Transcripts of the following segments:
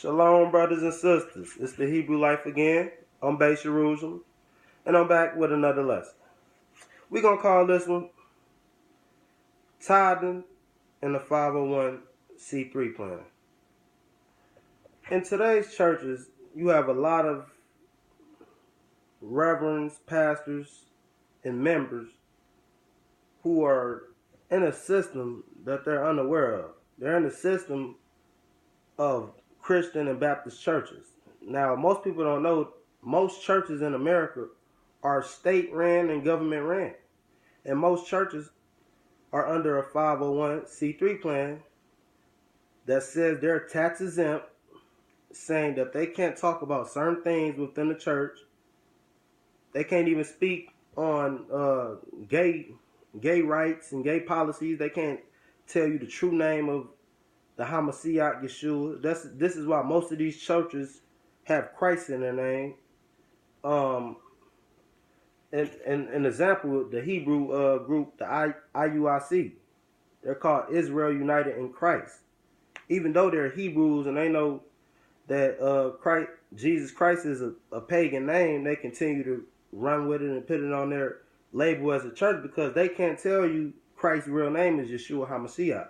Shalom, brothers and sisters. It's the Hebrew Life again. I'm Base Jerusalem, and I'm back with another lesson. We're going to call this one Tithing in the 501c3 plan. In today's churches, you have a lot of reverends, pastors, and members who are in a system that they're unaware of. They're in a system of Christian and Baptist churches. Now, most people don't know most churches in America are state ran and government ran. And most churches are under a 501c3 plan that says they're tax exempt, saying that they can't talk about certain things within the church. They can't even speak on gay rights and gay policies. They can't tell you the true name of the Hamashiach Yeshua. This is why most of these churches have Christ in their name. An example, the Hebrew group, the IUIC, they're called Israel United in Christ. Even though they're Hebrews and they know that Jesus Christ is a pagan name, they continue to run with it and put it on their label as a church because they can't tell you Christ's real name is Yeshua HaMashiach.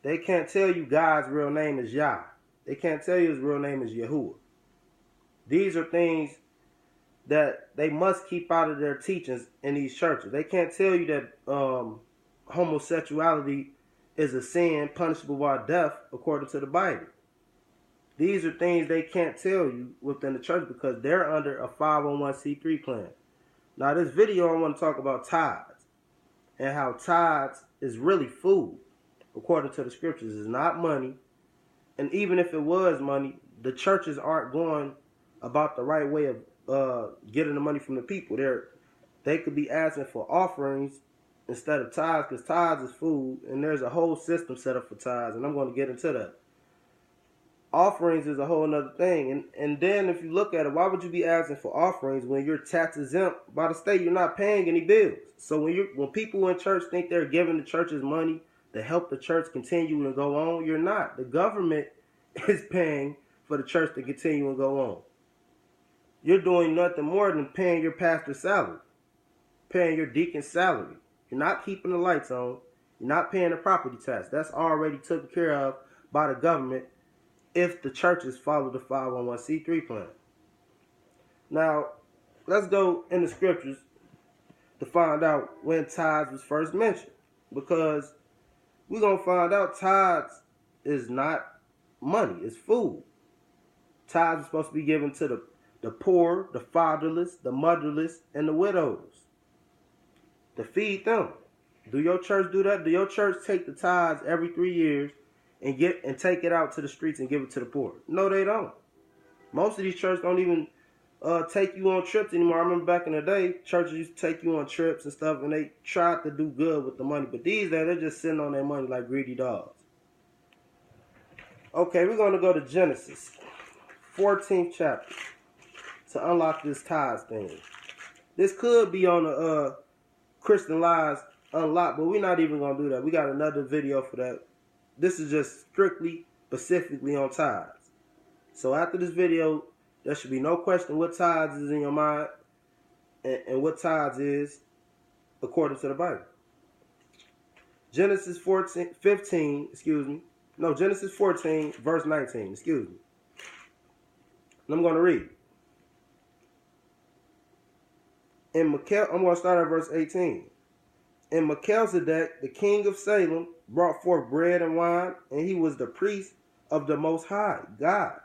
They can't tell you God's real name is Yah. They can't tell you his real name is Yahuwah. These are things that they must keep out of their teachings in these churches. They can't tell you that homosexuality is a sin punishable by death according to the Bible. These are things they can't tell you within the church because they're under a 501c3 plan. Now, this video I want to talk about tithes and how tithes is really food according to the scriptures. It's not money. And even if it was money, the churches aren't going about the right way of getting the money from the people. They could be asking for offerings instead of tithes because tithes is food, and there's a whole system set up for tithes, and I'm going to get into that. Offerings is a whole other thing, and then if you look at it, why would you be asking for offerings when you're tax exempt by the state? You're not paying any bills. So when people in church think they're giving the churches money to help the church continue and go on, you're not. The government is paying for the church to continue and go on. You're doing nothing more than paying your pastor's salary, paying your deacon's salary. You're not keeping the lights on. You're not paying the property tax. That's already taken care of by the government if the churches follow the 501c3 plan. Now, let's go in the scriptures to find out when tithes was first mentioned, because we're going to find out tithes is not money, it's food. Tithes are supposed to be given to the poor, the fatherless, the motherless, and the widows, to feed them. Do your church do that? Do your church take the tithes every 3 years and take it out to the streets and give it to the poor? No, they don't. Most of these churches don't even take you on trips anymore. I remember back in the day, churches used to take you on trips and stuff, and they tried to do good with the money. But these days, they're just sitting on their money like greedy dogs. Okay, we're going to go to Genesis, 14th chapter, to unlock this tithes thing. This could be on the Christian Lies Unlocked, but we're not even going to do that. We got another video for that. This is just strictly, specifically on tithes. So after this video, there should be no question what tithes is in your mind and what tithes is according to the Bible. Genesis 14, verse 19, excuse me. And I'm going to read. I'm going to start at verse 18. And Melchizedek, the king of Salem, brought forth bread and wine, and he was the priest of the Most High, God.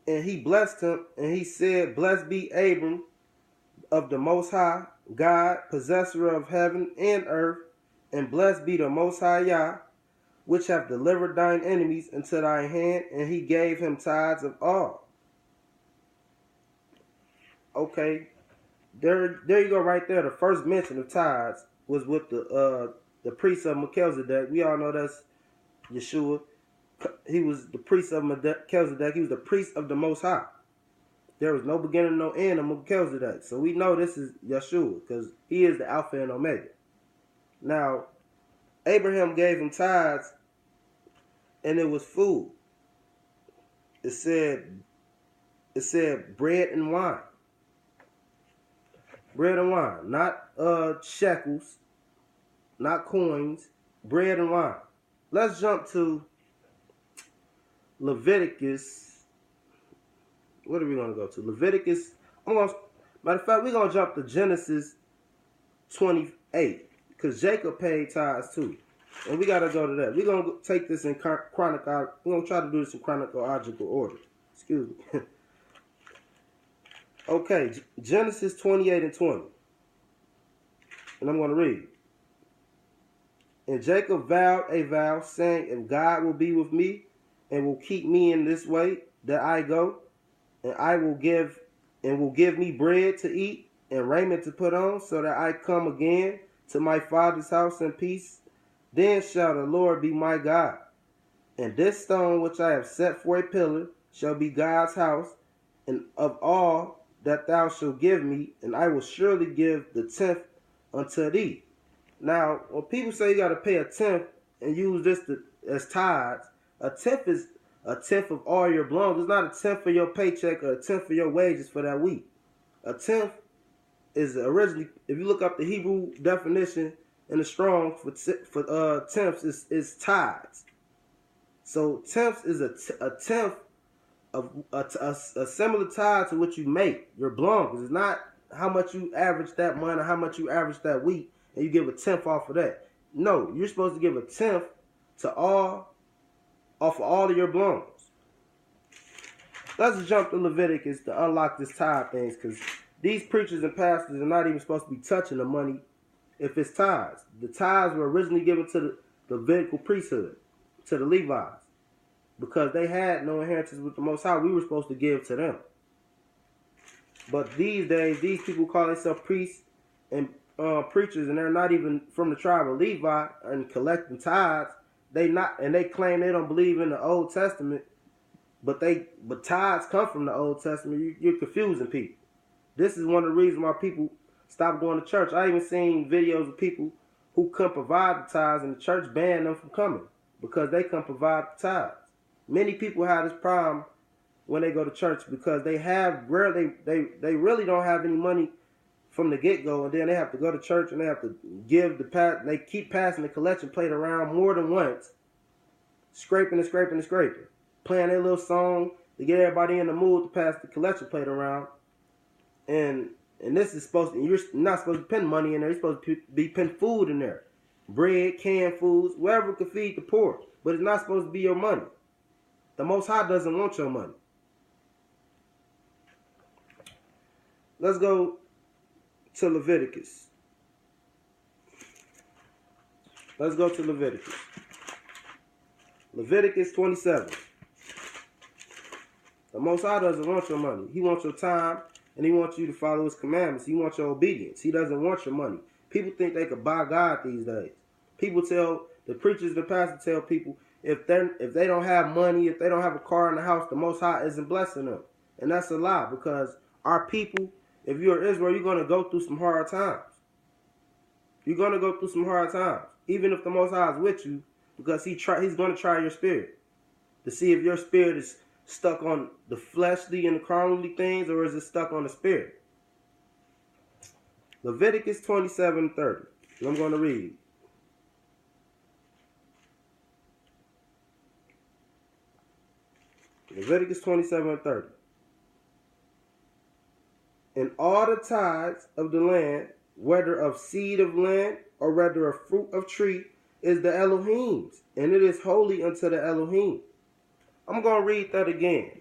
And he blessed him, and he said, Blessed be Abram of the Most High, God, possessor of heaven and earth, and blessed be the Most High Yah, which hath delivered thine enemies into thy hand, and he gave him tithes of all. Okay, there you go right there. The first mention of tithes was with the priest of Melchizedek. We all know that's Yeshua. He was the priest of Melchizedek. He was the priest of the Most High. There was no beginning, no end of Melchizedek. So we know this is Yeshua because he is the Alpha and Omega. Now, Abraham gave him tithes, and it was food. it said bread and wine. Bread and wine. Not shekels, not coins, bread and wine. Let's jump to Leviticus. What are we gonna go to? Leviticus. Matter of fact, we're gonna jump to Genesis 28. Because Jacob paid tithes too. And we gotta go to that. We're gonna take this in chronological. We're gonna try to do this in chronological order. Excuse me. Okay, Genesis 28 and 20. And I'm gonna read. And Jacob vowed a vow, saying, if God will be with me and will keep me in this way that I go, and will give me bread to eat and raiment to put on, so that I come again to my father's house in peace, then shall the Lord be my God. And this stone which I have set for a pillar shall be God's house, and of all that thou shalt give me, and I will surely give the tenth unto thee. Now, when people say you got to pay a tenth and use this as tithes, a tenth is a tenth of all your belongings. It's not a tenth of your paycheck or a tenth of your wages for that week. A tenth is originally, if you look up the Hebrew definition in the Strong's for tenths, is tithes. So tenths is a tenth of a similar tithe to what you make your belongings. It's not how much you average that month or how much you average that week, and you give a tenth off of that. No, you're supposed to give a tenth to off of all of your belongings. Let's jump to Leviticus to unlock this tithe things, because these preachers and pastors are not even supposed to be touching the money if it's tithes. The tithes were originally given to the Levitical priesthood, to the Levites, because they had no inheritance with the Most High. We were supposed to give to them. But these days, these people call themselves priests and preachers, and they're not even from the tribe of Levi and collecting tithes. They claim they don't believe in the Old Testament, but tithes come from the Old Testament. You're confusing people. This is one of the reasons why people stop going to church. I even seen videos of people who couldn't provide the tithes, and the church banned them from coming because they couldn't provide the tithes. Many people have this problem when they go to church because they really don't have any money from the get-go, and then they have to go to church and they have to they keep passing the collection plate around more than once, scraping, playing their little song to get everybody in the mood to pass the collection plate around. And this is you're not supposed to put money in there. You're supposed to be putting food in there. Bread, canned foods, wherever could feed the poor. But it's not supposed to be your money. The Most High doesn't want your money. Let's go to Leviticus. Leviticus 27. The Most High doesn't want your money. He wants your time, and he wants you to follow his commandments. He wants your obedience. He doesn't want your money. People think they could buy God these days. People tell, the preachers, the pastors tell people, if they don't have money, if they don't have a car in the house, the Most High isn't blessing them. And that's a lie, because our people, if you're Israel, you're going to go through some hard times. You're going to go through some hard times, even if the Most High is with you, because he's going to try your spirit to see if your spirit is stuck on the fleshly and the carnally things, or is it stuck on the spirit? Leviticus 27:30. And I'm going to read. Leviticus 27:30. And all the tithes of the land, whether of seed of land or whether of fruit of tree, is the Elohim's, and it is holy unto the Elohim. I'm going to read that again.